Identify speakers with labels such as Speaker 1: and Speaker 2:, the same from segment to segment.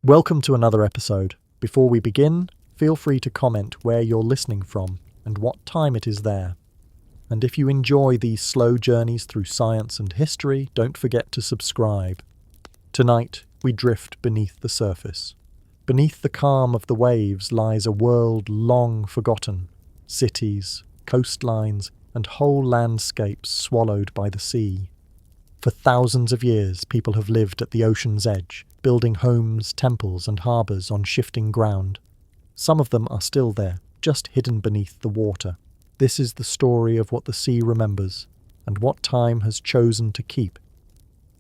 Speaker 1: Welcome to another episode. Before we begin, feel free to comment where you're listening from and what time it is there. And if you enjoy these slow journeys through science and history, don't forget to subscribe. Tonight, we drift beneath the surface. Beneath the calm of the waves lies a world long forgotten. Cities, coastlines, and whole landscapes swallowed by the sea. For thousands of years, people have lived at the ocean's edge, building homes, temples, and harbours on shifting ground. Some of them are still there, just hidden beneath the water. This is the story of what the sea remembers, and what time has chosen to keep.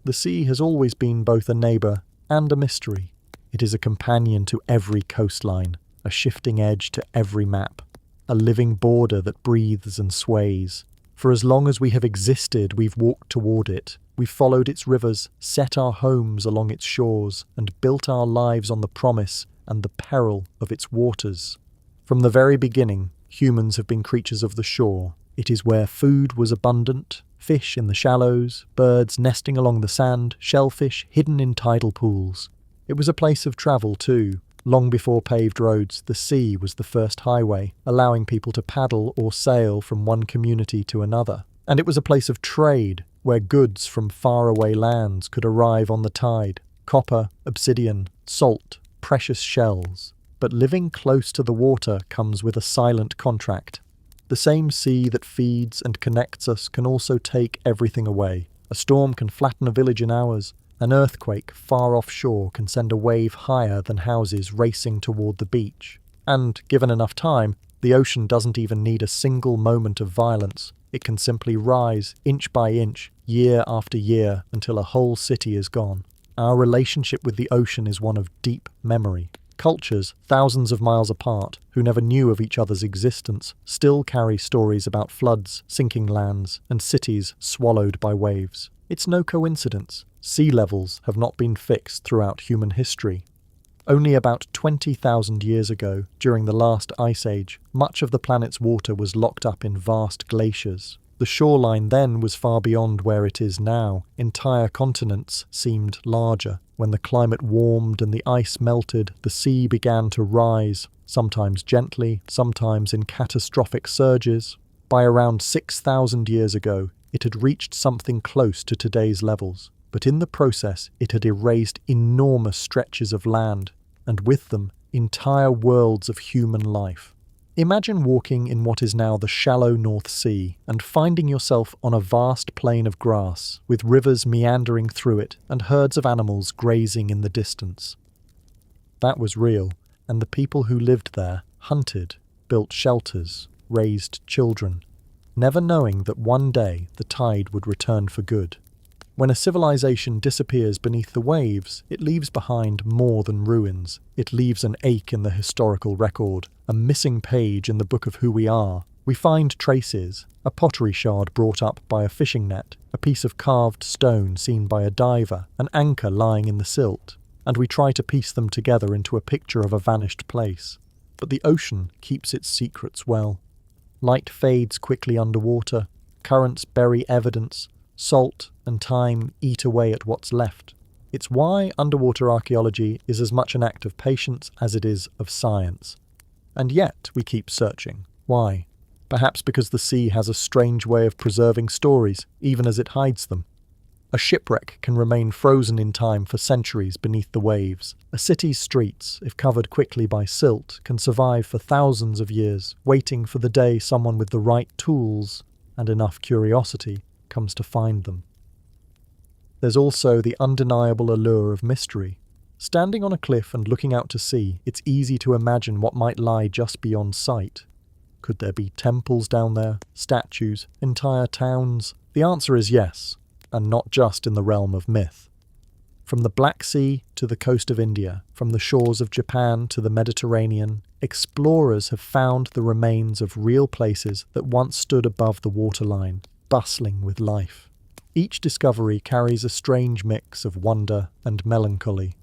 Speaker 1: The sea has always been both a neighbour and a mystery. It is a companion to every coastline, a shifting edge to every map, a living border that breathes and sways. For as long as we have existed, we've walked toward it. We've followed its rivers, set our homes along its shores, and built our lives on the promise and the peril of its waters. From the very beginning, humans have been creatures of the shore. It is where food was abundant, fish in the shallows, birds nesting along the sand, shellfish hidden in tidal pools. It was a place of travel too. Long before paved roads, the sea was the first highway, allowing people to paddle or sail from one community to another. And it was a place of trade, where goods from faraway lands could arrive on the tide. Copper, obsidian, salt, precious shells. But living close to the water comes with a silent contract. The same sea that feeds and connects us can also take everything away. A storm can flatten a village in hours. An earthquake far offshore can send a wave higher than houses racing toward the beach. And, given enough time, the ocean doesn't even need a single moment of violence. It can simply rise, inch by inch, year after year, until a whole city is gone. Our relationship with the ocean is one of deep memory. Cultures, thousands of miles apart, who never knew of each other's existence, still carry stories about floods, sinking lands, and cities swallowed by waves. It's no coincidence. Sea levels have not been fixed throughout human history. Only about 20,000 years ago, during the last ice age, much of the planet's water was locked up in vast glaciers. The shoreline then was far beyond where it is now. Entire continents seemed larger. When the climate warmed and the ice melted, the sea began to rise, sometimes gently, sometimes in catastrophic surges. By around 6,000 years ago, it had reached something close to today's levels. But in the process, it had erased enormous stretches of land, and with them, entire worlds of human life. Imagine walking in what is now the shallow North Sea, and finding yourself on a vast plain of grass, with rivers meandering through it, and herds of animals grazing in the distance. That was real, and the people who lived there hunted, built shelters, raised children, never knowing that one day the tide would return for good. When a civilization disappears beneath the waves, it leaves behind more than ruins. It leaves an ache in the historical record, a missing page in the book of who we are. We find traces, a pottery shard brought up by a fishing net, a piece of carved stone seen by a diver, an anchor lying in the silt, and we try to piece them together into a picture of a vanished place. But the ocean keeps its secrets well. Light fades quickly underwater, currents bury evidence, salt and time eat away at what's left. It's why underwater archaeology is as much an act of patience as it is of science. And yet we keep searching. Why? Perhaps because the sea has a strange way of preserving stories, even as it hides them. A shipwreck can remain frozen in time for centuries beneath the waves. A city's streets, if covered quickly by silt, can survive for thousands of years, waiting for the day someone with the right tools and enough curiosity comes to find them. There's also the undeniable allure of mystery. Standing on a cliff and looking out to sea, it's easy to imagine what might lie just beyond sight. Could there be temples down there, statues, entire towns? The answer is yes, and not just in the realm of myth. From the Black Sea to the coast of India, from the shores of Japan to the Mediterranean, explorers have found the remains of real places that once stood above the waterline, bustling with life. Each discovery carries a strange mix of wonder and melancholy.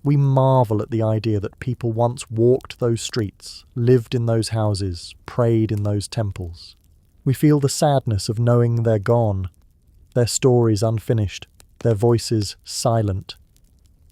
Speaker 1: We marvel at the idea that people once walked those streets, lived in those houses, prayed in those temples. We feel the sadness of knowing they're gone, their stories unfinished, their voices silent.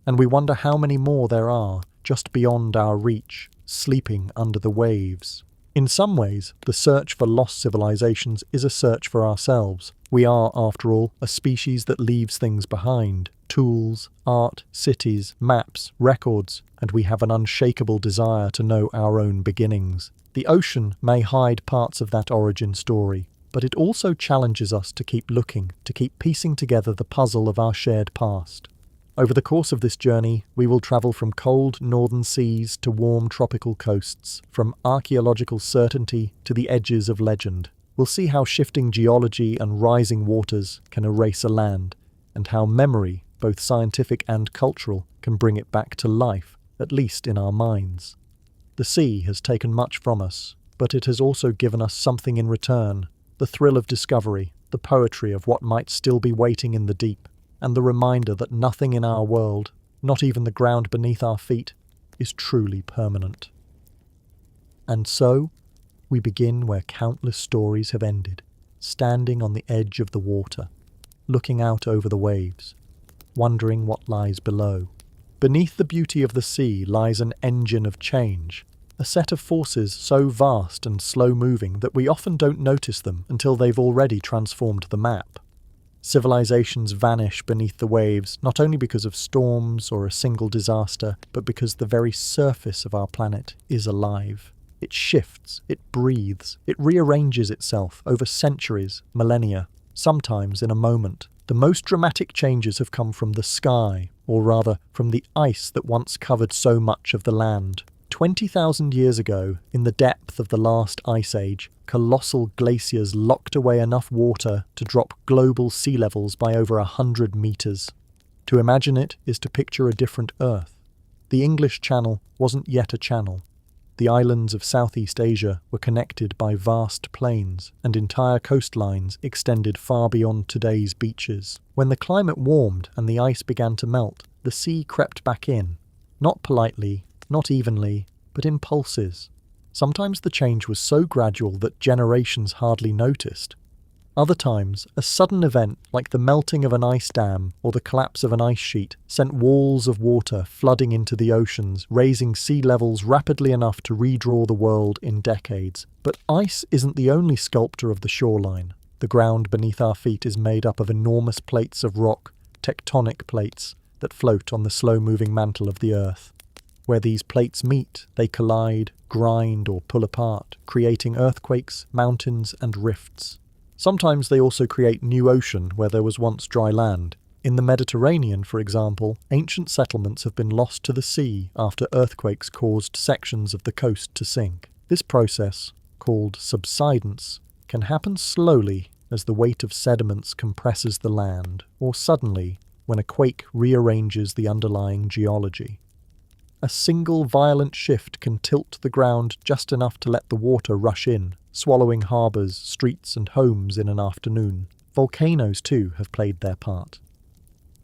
Speaker 1: and we wonder how many more there are, just beyond our reach, sleeping under the waves. In some ways, the search for lost civilizations is a search for ourselves. We are, after all, a species that leaves things behind: tools, art, cities, maps, records, and we have an unshakable desire to know our own beginnings. The ocean may hide parts of that origin story, but it also challenges us to keep looking, to keep piecing together the puzzle of our shared past. Over the course of this journey, we will travel from cold northern seas to warm tropical coasts, from archaeological certainty to the edges of legend. We'll see how shifting geology and rising waters can erase a land, and how memory, both scientific and cultural, can bring it back to life, at least in our minds. The sea has taken much from us, but it has also given us something in return: the thrill of discovery, the poetry of what might still be waiting in the deep, and the reminder that nothing in our world, not even the ground beneath our feet, is truly permanent. And so, we begin where countless stories have ended, standing on the edge of the water, looking out over the waves, wondering what lies below. Beneath the beauty of the sea lies an engine of change, a set of forces so vast and slow-moving that we often don't notice them until they've already transformed the map. Civilizations vanish beneath the waves, not only because of storms or a single disaster, but because the very surface of our planet is alive. It shifts, it breathes, it rearranges itself over centuries, millennia, sometimes in a moment. The most dramatic changes have come from the sky, or rather, from the ice that once covered so much of the land. 20,000 years ago, in the depth of the last ice age, colossal glaciers locked away enough water to drop global sea levels by over 100 meters. To imagine it is to picture a different Earth. The English Channel wasn't yet a channel. The islands of Southeast Asia were connected by vast plains, and entire coastlines extended far beyond today's beaches. When the climate warmed and the ice began to melt, the sea crept back in, not politely, not evenly, but in pulses. Sometimes the change was so gradual that generations hardly noticed. Other times, a sudden event like the melting of an ice dam or the collapse of an ice sheet sent walls of water flooding into the oceans, raising sea levels rapidly enough to redraw the world in decades. But ice isn't the only sculptor of the shoreline. The ground beneath our feet is made up of enormous plates of rock, tectonic plates, that float on the slow-moving mantle of the Earth. Where these plates meet, they collide, grind, or pull apart, creating earthquakes, mountains, and rifts. Sometimes they also create new ocean where there was once dry land. In the Mediterranean, for example, ancient settlements have been lost to the sea after earthquakes caused sections of the coast to sink. This process, called subsidence, can happen slowly as the weight of sediments compresses the land, or suddenly when a quake rearranges the underlying geology. A single violent shift can tilt the ground just enough to let the water rush in, swallowing harbours, streets and homes in an afternoon. Volcanoes, too, have played their part.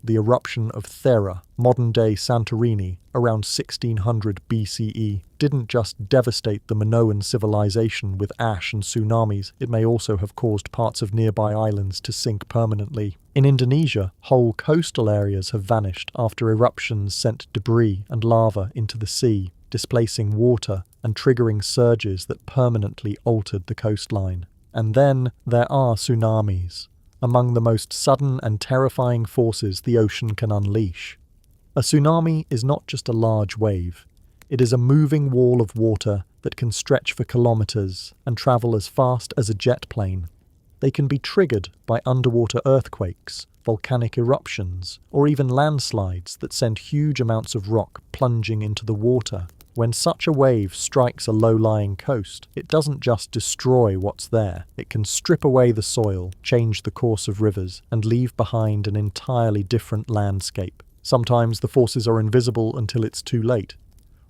Speaker 1: The eruption of Thera, modern-day Santorini, around 1600 BCE, didn't just devastate the Minoan civilization with ash and tsunamis, it may also have caused parts of nearby islands to sink permanently. In Indonesia, whole coastal areas have vanished after eruptions sent debris and lava into the sea, displacing water and triggering surges that permanently altered the coastline. And then there are tsunamis, among the most sudden and terrifying forces the ocean can unleash. A tsunami is not just a large wave. It is a moving wall of water that can stretch for kilometers and travel as fast as a jet plane. They can be triggered by underwater earthquakes, volcanic eruptions, or even landslides that send huge amounts of rock plunging into the water. When such a wave strikes a low-lying coast, it doesn't just destroy what's there. It can strip away the soil, change the course of rivers, and leave behind an entirely different landscape. Sometimes the forces are invisible until it's too late.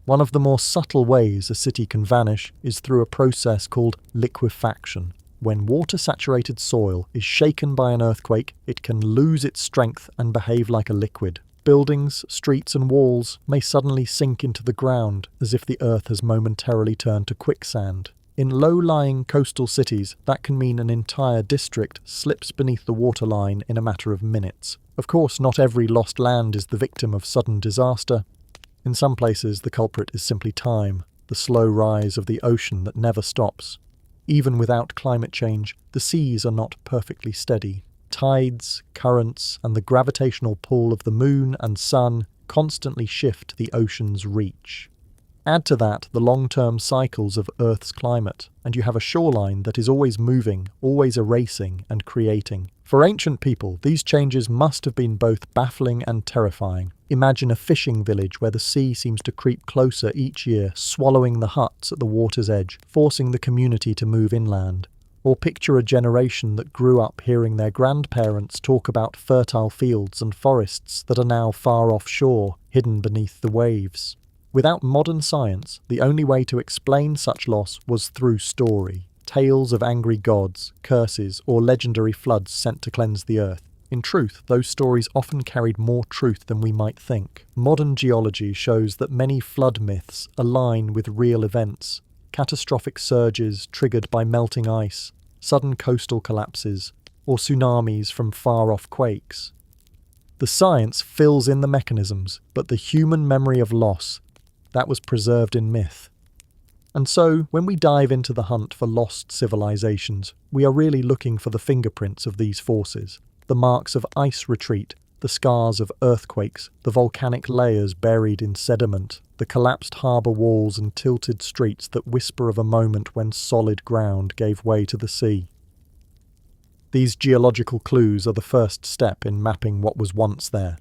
Speaker 1: One of the more subtle ways a city can vanish is through a process called liquefaction. When water-saturated soil is shaken by an earthquake, it can lose its strength and behave like a liquid. Buildings, streets and walls may suddenly sink into the ground as if the earth has momentarily turned to quicksand. In low-lying coastal cities, that can mean an entire district slips beneath the waterline in a matter of minutes. Of course, not every lost land is the victim of sudden disaster. In some places, the culprit is simply time, the slow rise of the ocean that never stops. Even without climate change, the seas are not perfectly steady. Tides, currents, and the gravitational pull of the moon and sun constantly shift the ocean's reach. Add to that the long-term cycles of Earth's climate, and you have a shoreline that is always moving, always erasing and creating. For ancient people, these changes must have been both baffling and terrifying. Imagine a fishing village where the sea seems to creep closer each year, swallowing the huts at the water's edge, forcing the community to move inland. Or picture a generation that grew up hearing their grandparents talk about fertile fields and forests that are now far offshore, hidden beneath the waves. Without modern science, the only way to explain such loss was through story. Tales of angry gods, curses, or legendary floods sent to cleanse the earth. In truth, those stories often carried more truth than we might think. Modern geology shows that many flood myths align with real events. Catastrophic surges triggered by melting ice, sudden coastal collapses, or tsunamis from far-off quakes. The science fills in the mechanisms, but the human memory of loss, that was preserved in myth. And so, when we dive into the hunt for lost civilizations, we are really looking for the fingerprints of these forces, the marks of ice retreat, the scars of earthquakes, the volcanic layers buried in sediment, the collapsed harbour walls and tilted streets that whisper of a moment when solid ground gave way to the sea. These geological clues are the first step in mapping what was once there.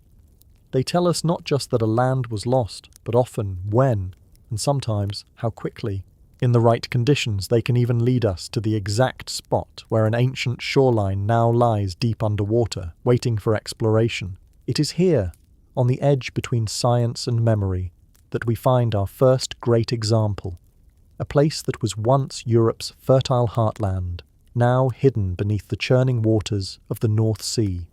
Speaker 1: They tell us not just that a land was lost, but often when, and sometimes how quickly. In the right conditions, they can even lead us to the exact spot where an ancient shoreline now lies deep underwater, waiting for exploration. It is here, on the edge between science and memory, that we find our first great example. A place that was once Europe's fertile heartland, now hidden beneath the churning waters of the North Sea.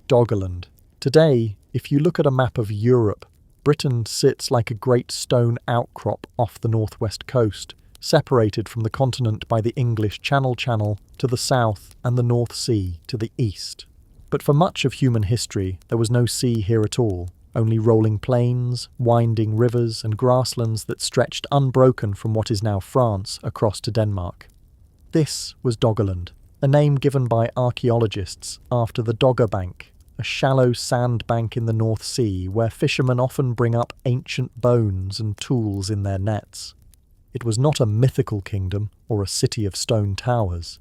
Speaker 1: Doggerland. Today, if you look at a map of Europe, Britain sits like a great stone outcrop off the northwest coast, separated from the continent by the English Channel to the south and the North Sea to the east. But for much of human history, there was no sea here at all, only rolling plains, winding rivers and grasslands that stretched unbroken from what is now France across to Denmark. This was Doggerland, a name given by archaeologists after the Dogger Bank, a shallow sand bank in the North Sea where fishermen often bring up ancient bones and tools in their nets. It was not a mythical kingdom or a city of stone towers.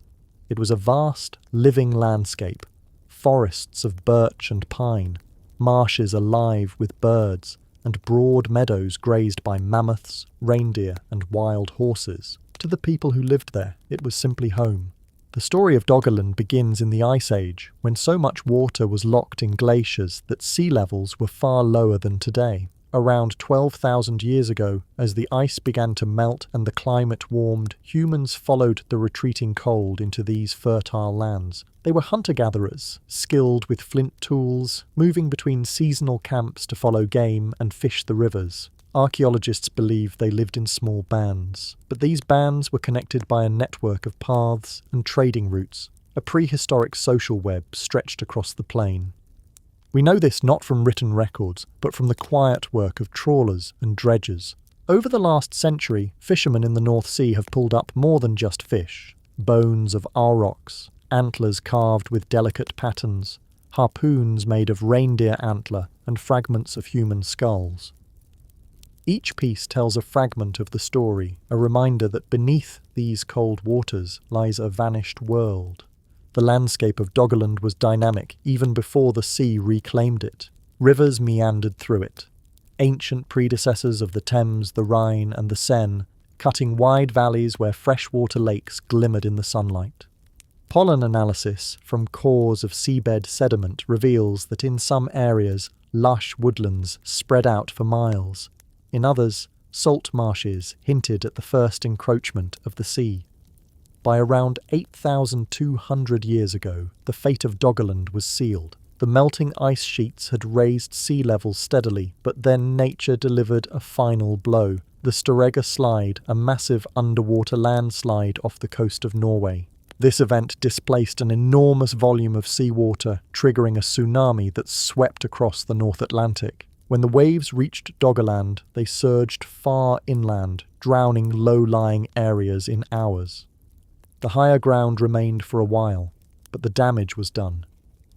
Speaker 1: It was a vast, living landscape, forests of birch and pine, marshes alive with birds, and broad meadows grazed by mammoths, reindeer, and wild horses. To the people who lived there, it was simply home. The story of Doggerland begins in the Ice Age, when so much water was locked in glaciers that sea levels were far lower than today. Around 12,000 years ago, as the ice began to melt and the climate warmed, humans followed the retreating cold into these fertile lands. They were hunter-gatherers, skilled with flint tools, moving between seasonal camps to follow game and fish the rivers. Archaeologists believe they lived in small bands, but these bands were connected by a network of paths and trading routes, a prehistoric social web stretched across the plain. We know this not from written records, but from the quiet work of trawlers and dredgers. Over the last century, fishermen in the North Sea have pulled up more than just fish. Bones of aurochs, antlers carved with delicate patterns, harpoons made of reindeer antler, and fragments of human skulls. Each piece tells a fragment of the story, a reminder that beneath these cold waters lies a vanished world. The landscape of Doggerland was dynamic even before the sea reclaimed it. Rivers meandered through it, ancient predecessors of the Thames, the Rhine, and the Seine, cutting wide valleys where freshwater lakes glimmered in the sunlight. Pollen analysis from cores of seabed sediment reveals that in some areas, lush woodlands spread out for miles. In others, salt marshes hinted at the first encroachment of the sea. By around 8,200 years ago, the fate of Doggerland was sealed. The melting ice sheets had raised sea levels steadily, but then nature delivered a final blow. The Storegga Slide, a massive underwater landslide off the coast of Norway. This event displaced an enormous volume of seawater, triggering a tsunami that swept across the North Atlantic. When the waves reached Doggerland, they surged far inland, drowning low-lying areas in hours. The higher ground remained for a while, but the damage was done.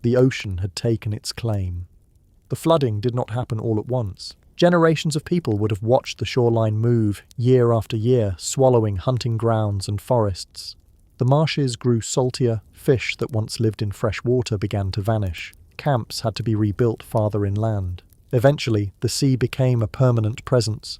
Speaker 1: The ocean had taken its claim. The flooding did not happen all at once. Generations of people would have watched the shoreline move year after year, swallowing hunting grounds and forests. The marshes grew saltier, fish that once lived in fresh water began to vanish. Camps had to be rebuilt farther inland. Eventually, the sea became a permanent presence.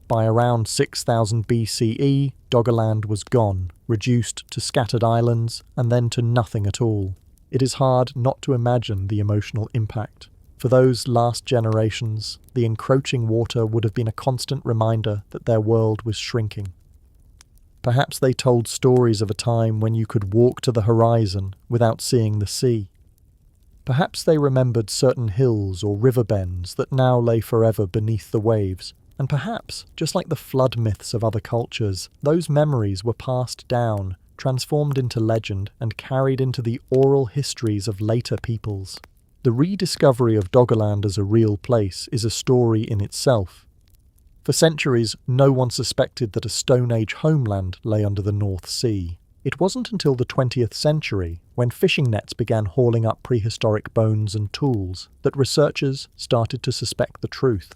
Speaker 1: By around 6000 BCE, Doggerland was gone, reduced to scattered islands, and then to nothing at all. It is hard not to imagine the emotional impact. For those last generations, the encroaching water would have been a constant reminder that their world was shrinking. Perhaps they told stories of a time when you could walk to the horizon without seeing the sea. Perhaps they remembered certain hills or river bends that now lay forever beneath the waves. And perhaps, just like the flood myths of other cultures, those memories were passed down, transformed into legend, and carried into the oral histories of later peoples. The rediscovery of Doggerland as a real place is a story in itself. For centuries, no one suspected that a Stone Age homeland lay under the North Sea. It wasn't until the 20th century, when fishing nets began hauling up prehistoric bones and tools, that researchers started to suspect the truth.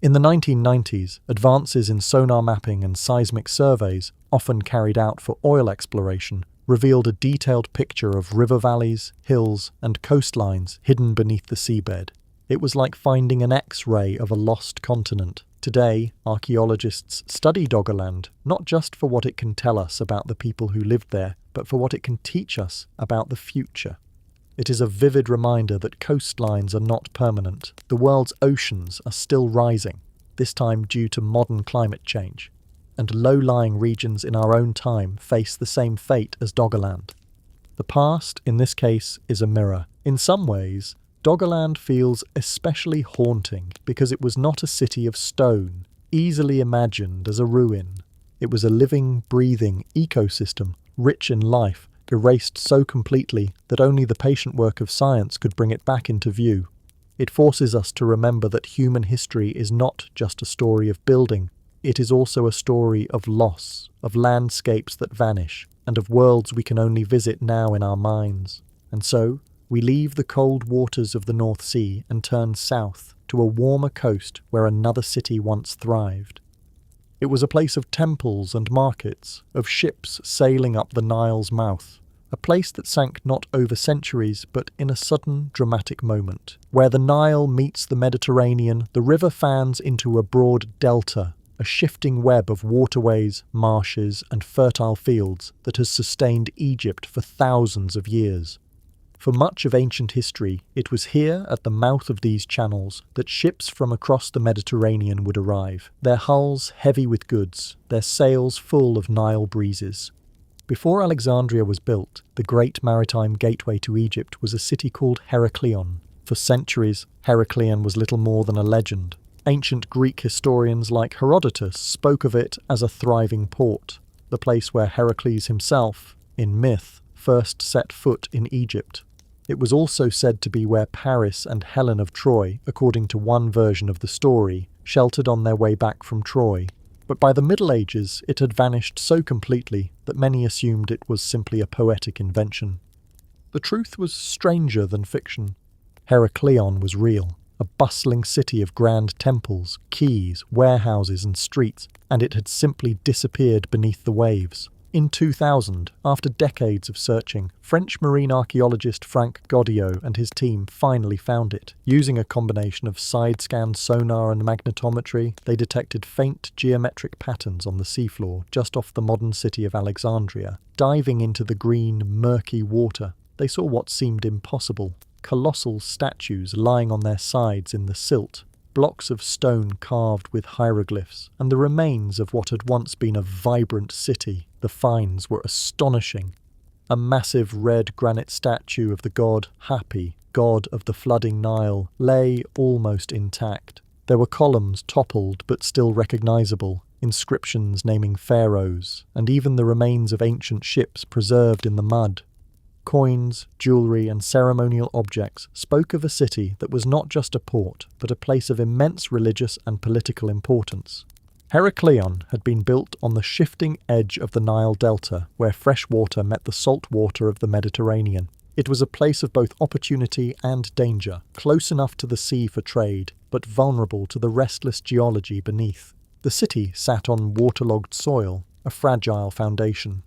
Speaker 1: In the 1990s, advances in sonar mapping and seismic surveys, often carried out for oil exploration, revealed a detailed picture of river valleys, hills, and coastlines hidden beneath the seabed. It was like finding an X-ray of a lost continent. Today, archaeologists study Doggerland not just for what it can tell us about the people who lived there, but for what it can teach us about the future. It is a vivid reminder that coastlines are not permanent. The world's oceans are still rising, this time due to modern climate change, and low-lying regions in our own time face the same fate as Doggerland. The past, in this case, is a mirror. In some ways, Doggerland feels especially haunting because it was not a city of stone, easily imagined as a ruin. It was a living, breathing ecosystem, rich in life, erased so completely that only the patient work of science could bring it back into view. It forces us to remember that human history is not just a story of building, it is also a story of loss, of landscapes that vanish, and of worlds we can only visit now in our minds. And so, we leave the cold waters of the North Sea and turn south to a warmer coast where another city once thrived. It was a place of temples and markets, of ships sailing up the Nile's mouth, a place that sank not over centuries but in a sudden dramatic moment. Where the Nile meets the Mediterranean, the river fans into a broad delta, a shifting web of waterways, marshes, and fertile fields that has sustained Egypt for thousands of years. For much of ancient history, it was here at the mouth of these channels that ships from across the Mediterranean would arrive, their hulls heavy with goods, their sails full of Nile breezes. Before Alexandria was built, the great maritime gateway to Egypt was a city called Heracleion. For centuries, Heracleion was little more than a legend. Ancient Greek historians like Herodotus spoke of it as a thriving port, the place where Heracles himself, in myth, first set foot in Egypt. It was also said to be where Paris and Helen of Troy, according to one version of the story, sheltered on their way back from Troy. But by the Middle Ages, it had vanished so completely that many assumed it was simply a poetic invention. The truth was stranger than fiction. Heracleion was real, a bustling city of grand temples, quays, warehouses and streets, and it had simply disappeared beneath the waves. In 2000, after decades of searching, French marine archaeologist Frank Godillot and his team finally found it. Using a combination of side-scan sonar and magnetometry, they detected faint geometric patterns on the seafloor just off the modern city of Alexandria. Diving into the green, murky water, they saw what seemed impossible. Colossal statues lying on their sides in the silt, blocks of stone carved with hieroglyphs, and the remains of what had once been a vibrant city. The finds were astonishing. A massive red granite statue of the god Hapi, god of the flooding Nile, lay almost intact. There were columns toppled but still recognizable, inscriptions naming pharaohs, and even the remains of ancient ships preserved in the mud. Coins, jewellery, and ceremonial objects spoke of a city that was not just a port, but a place of immense religious and political importance. Heracleion had been built on the shifting edge of the Nile Delta, where fresh water met the salt water of the Mediterranean. It was a place of both opportunity and danger, close enough to the sea for trade, but vulnerable to the restless geology beneath. The city sat on waterlogged soil, a fragile foundation.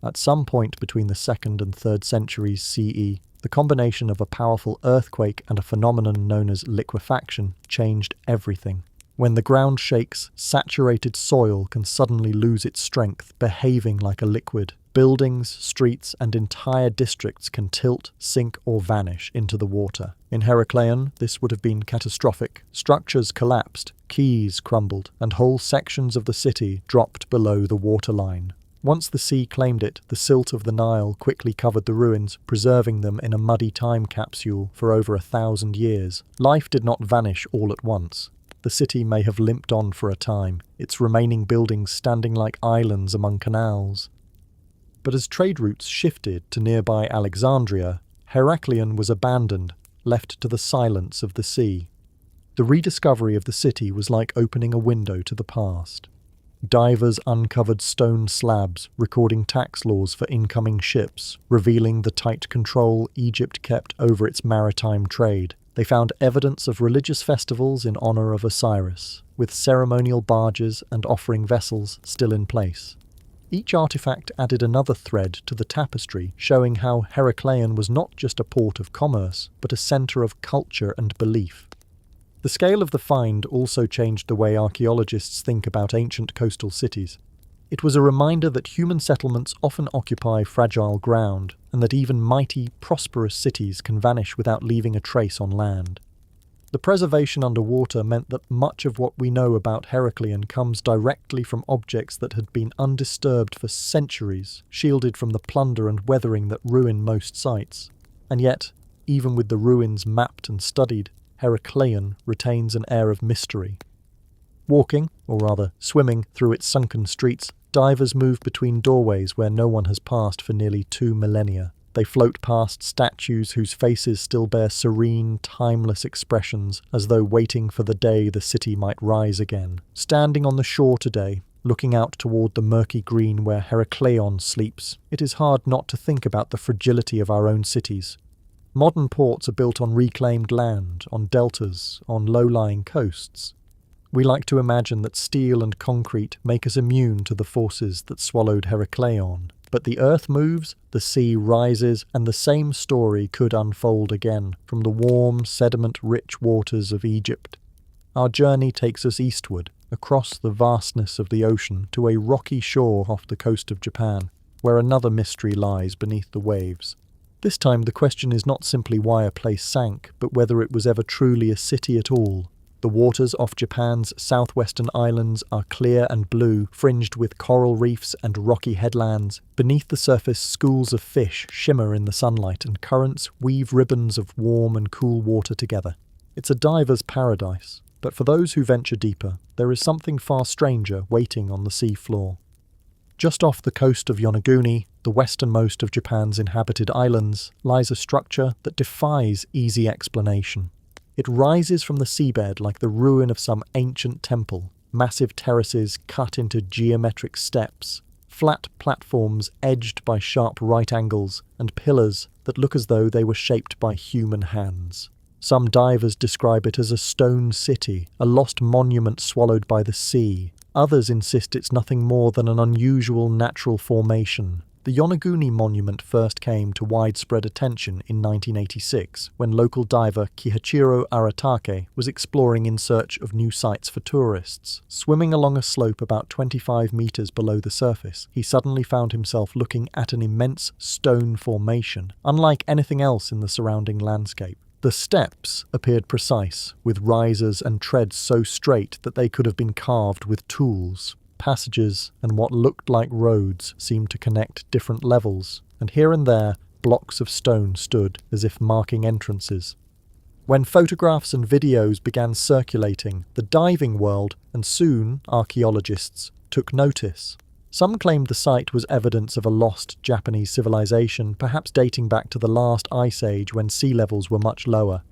Speaker 1: At some point between the 2nd and 3rd centuries CE, the combination of a powerful earthquake and a phenomenon known as liquefaction changed everything. When the ground shakes, saturated soil can suddenly lose its strength, behaving like a liquid. Buildings, streets, and entire districts can tilt, sink, or vanish into the water. In Heracleion, this would have been catastrophic. Structures collapsed, quays crumbled, and whole sections of the city dropped below the waterline. Once the sea claimed it, the silt of the Nile quickly covered the ruins, preserving them in a muddy time capsule for over 1,000 years. Life did not vanish all at once. The city may have limped on for a time, its remaining buildings standing like islands among canals. But as trade routes shifted to nearby Alexandria, Heracleion was abandoned, left to the silence of the sea. The rediscovery of the city was like opening a window to the past. Divers uncovered stone slabs recording tax laws for incoming ships, revealing the tight control Egypt kept over its maritime trade. They found evidence of religious festivals in honor of Osiris, with ceremonial barges and offering vessels still in place. Each artifact added another thread to the tapestry, showing how Heracleion was not just a port of commerce, but a center of culture and belief. The scale of the find also changed the way archaeologists think about ancient coastal cities. It was a reminder that human settlements often occupy fragile ground, and that even mighty, prosperous cities can vanish without leaving a trace on land. The preservation underwater meant that much of what we know about Heracleion comes directly from objects that had been undisturbed for centuries, shielded from the plunder and weathering that ruin most sites. And yet, even with the ruins mapped and studied, Heracleion retains an air of mystery. Walking, or rather swimming, through its sunken streets, divers move between doorways where no one has passed for nearly 2 millennia. They float past statues whose faces still bear serene, timeless expressions, as though waiting for the day the city might rise again. Standing on the shore today, looking out toward the murky green where Heracleion sleeps, it is hard not to think about the fragility of our own cities. Modern ports are built on reclaimed land, on deltas, on low-lying coasts. We like to imagine that steel and concrete make us immune to the forces that swallowed Heracleion. But the earth moves, the sea rises, and the same story could unfold again from the warm, sediment-rich waters of Egypt. Our journey takes us eastward, across the vastness of the ocean, to a rocky shore off the coast of Japan, where another mystery lies beneath the waves. This time the question is not simply why a place sank, but whether it was ever truly a city at all. The waters off Japan's southwestern islands are clear and blue, fringed with coral reefs and rocky headlands. Beneath the surface, schools of fish shimmer in the sunlight, and currents weave ribbons of warm and cool water together. It's a diver's paradise, but for those who venture deeper, there is something far stranger waiting on the sea floor. Just off the coast of Yonaguni, the westernmost of Japan's inhabited islands, lies a structure that defies easy explanation. It rises from the seabed like the ruin of some ancient temple, massive terraces cut into geometric steps, flat platforms edged by sharp right angles, and pillars that look as though they were shaped by human hands. Some divers describe it as a stone city, a lost monument swallowed by the sea. Others insist it's nothing more than an unusual natural formation. The Yonaguni monument first came to widespread attention in 1986 when local diver Kihachiro Aratake was exploring in search of new sites for tourists. Swimming along a slope about 25 meters below the surface, he suddenly found himself looking at an immense stone formation, unlike anything else in the surrounding landscape. The steps appeared precise, with risers and treads so straight that they could have been carved with tools. Passages and what looked like roads seemed to connect different levels, and here and there blocks of stone stood as if marking entrances. When photographs and videos began circulating, the diving world, and soon archaeologists, took notice. Some claimed the site was evidence of a lost Japanese civilization, perhaps dating back to the last ice age when sea levels were much lower.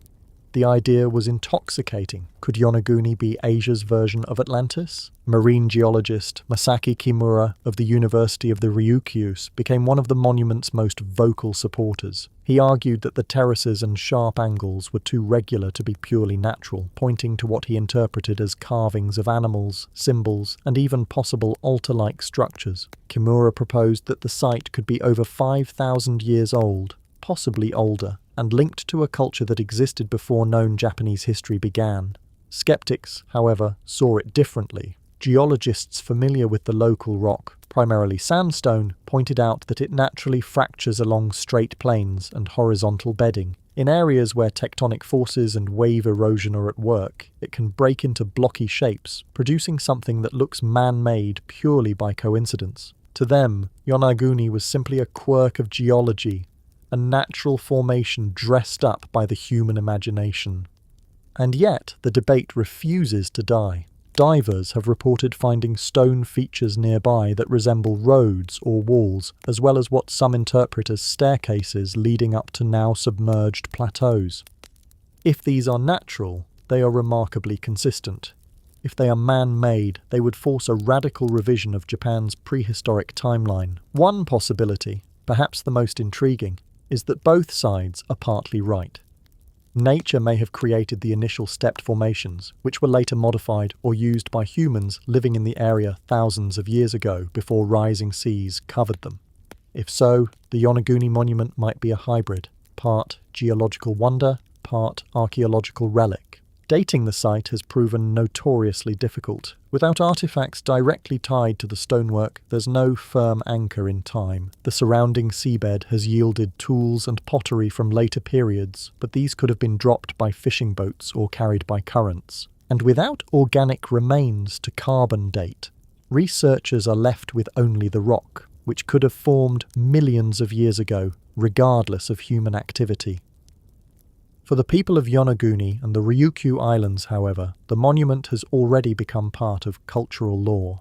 Speaker 1: The idea was intoxicating. Could Yonaguni be Asia's version of Atlantis? Marine geologist Masaki Kimura of the University of the Ryukyus became one of the monument's most vocal supporters. He argued that the terraces and sharp angles were too regular to be purely natural, pointing to what he interpreted as carvings of animals, symbols, and even possible altar-like structures. Kimura proposed that the site could be over 5,000 years old, possibly older, and linked to a culture that existed before known Japanese history began. Skeptics, however, saw it differently. Geologists familiar with the local rock, primarily sandstone, pointed out that it naturally fractures along straight plains and horizontal bedding. In areas where tectonic forces and wave erosion are at work, it can break into blocky shapes, producing something that looks man-made purely by coincidence. To them, Yonaguni was simply a quirk of geology, a natural formation dressed up by the human imagination. And yet, the debate refuses to die. Divers have reported finding stone features nearby that resemble roads or walls, as well as what some interpret as staircases leading up to now submerged plateaus. If these are natural, they are remarkably consistent. If they are man-made, they would force a radical revision of Japan's prehistoric timeline. One possibility, perhaps the most intriguing, is that both sides are partly right. Nature may have created the initial stepped formations, which were later modified or used by humans living in the area thousands of years ago before rising seas covered them. If so, the Yonaguni monument might be a hybrid, part geological wonder, part archaeological relic. Dating the site has proven notoriously difficult. Without artifacts directly tied to the stonework, there's no firm anchor in time. The surrounding seabed has yielded tools and pottery from later periods, but these could have been dropped by fishing boats or carried by currents. And without organic remains to carbon date, researchers are left with only the rock, which could have formed millions of years ago, regardless of human activity. For the people of Yonaguni and the Ryukyu Islands, however, the monument has already become part of cultural lore.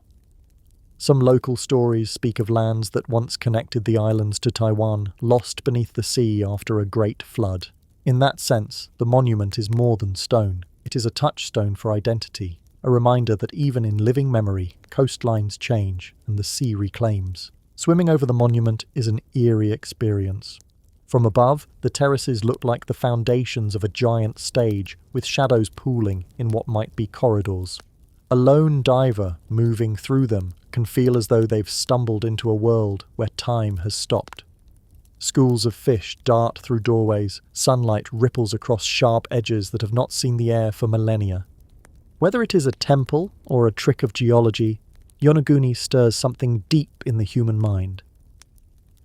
Speaker 1: Some local stories speak of lands that once connected the islands to Taiwan, lost beneath the sea after a great flood. In that sense, the monument is more than stone. It is a touchstone for identity, a reminder that even in living memory, coastlines change and the sea reclaims. Swimming over the monument is an eerie experience. From above, the terraces look like the foundations of a giant stage, with shadows pooling in what might be corridors. A lone diver moving through them can feel as though they've stumbled into a world where time has stopped. Schools of fish dart through doorways, sunlight ripples across sharp edges that have not seen the air for millennia. Whether it is a temple or a trick of geology, Yonaguni stirs something deep in the human mind.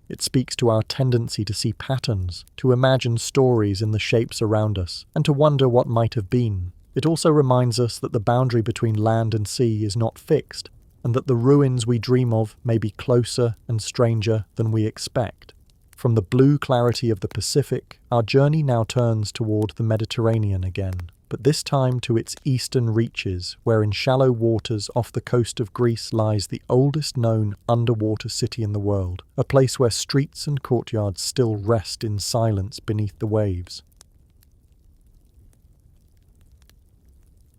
Speaker 1: It speaks to our tendency to see patterns, to imagine stories in the shapes around us, and to wonder what might have been. It also reminds us that the boundary between land and sea is not fixed, and that the ruins we dream of may be closer and stranger than we expect. From the blue clarity of the Pacific, our journey now turns toward the Mediterranean again, but this time to its eastern reaches, where in shallow waters off the coast of Greece lies the oldest known underwater city in the world, a place where streets and courtyards still rest in silence beneath the waves.